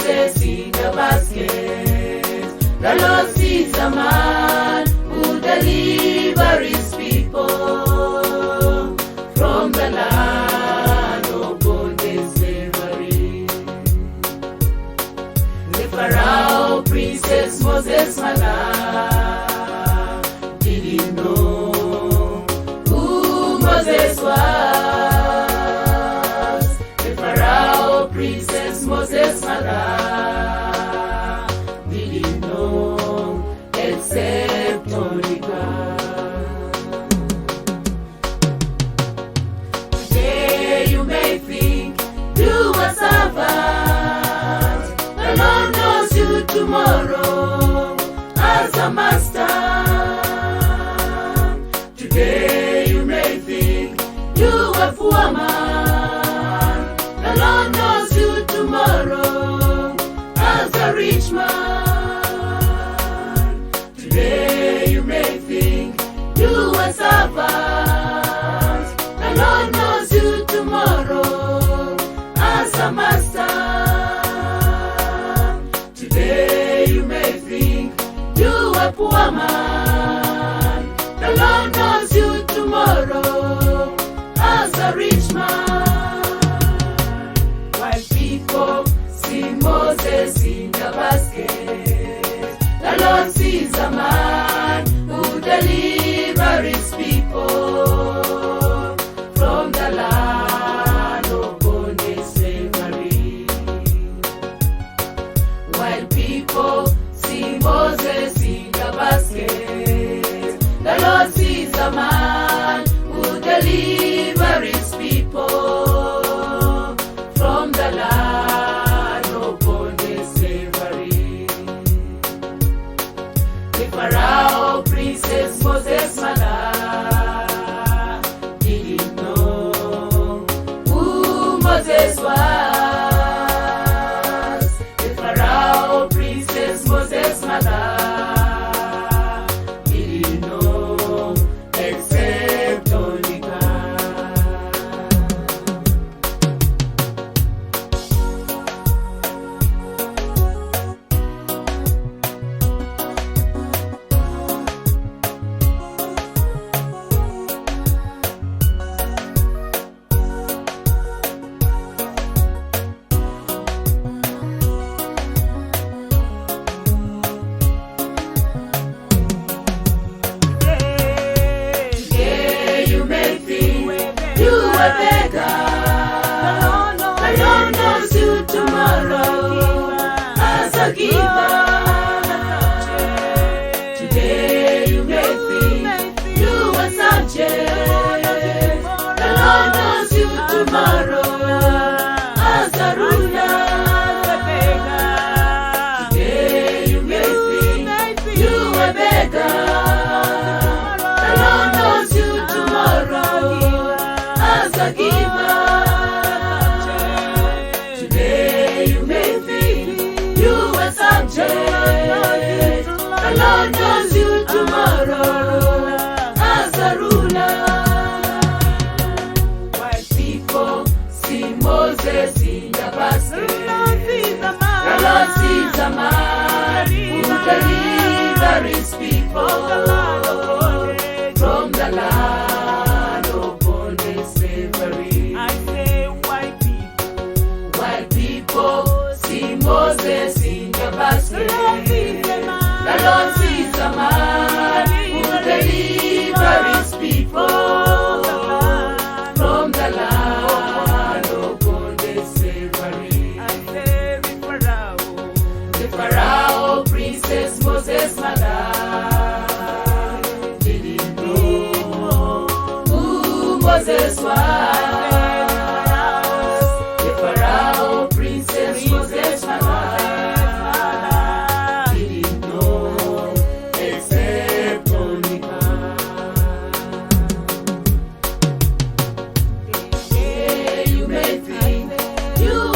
Moses in the basket. The Lord sees a man who delivers his people from the land of bondage slavery. The Pharaoh princess Moses' mother didn't know who Moses was. The Pharaoh princess Moses' mother didn't know except only God. Today you may think you are servant. The Lord knows you tomorrow as a master. Today you may think you are a poor man. The Lord knows you tomorrow as a rich man. Today you may think you are a servant. The Lord knows you tomorrow as a master. Today you may think you are a poor man. The Lord knows you tomorrow as a rich man. While people see Moses in the basket, the Lord sees a man who delivers his people from the land of bondage slavery. While people see Moses in the basket, the Lord sees a man who delivers his people from the land of bondage slavery. The Pharaoh princess Moses' mother didn't know who Moses was. The Pharaoh princess Moses' mother didn't know except only God. Today you may think you are a beggar. The Lord knows you tomorrow as a giver. Today you may think you are a subject. The Lord knows you tomorrow as a ruler. Today you may think you are a beggar. The Lord knows you tomorrow as a giver. Today you may think you are subject. The Lord knows you tomorrow as a ruler. While people see Moses in the basket, the Lord sees a man who delivers his people from the land of bondage slavery. While people see Moses in the basket, the Lord sees a man who delivers his people from the land of bondage slavery. The Pharaoh princess Moses' mother didn't know who Moses was. The Pharaoh princess Moses' mother didn't know except only God. Today you may think you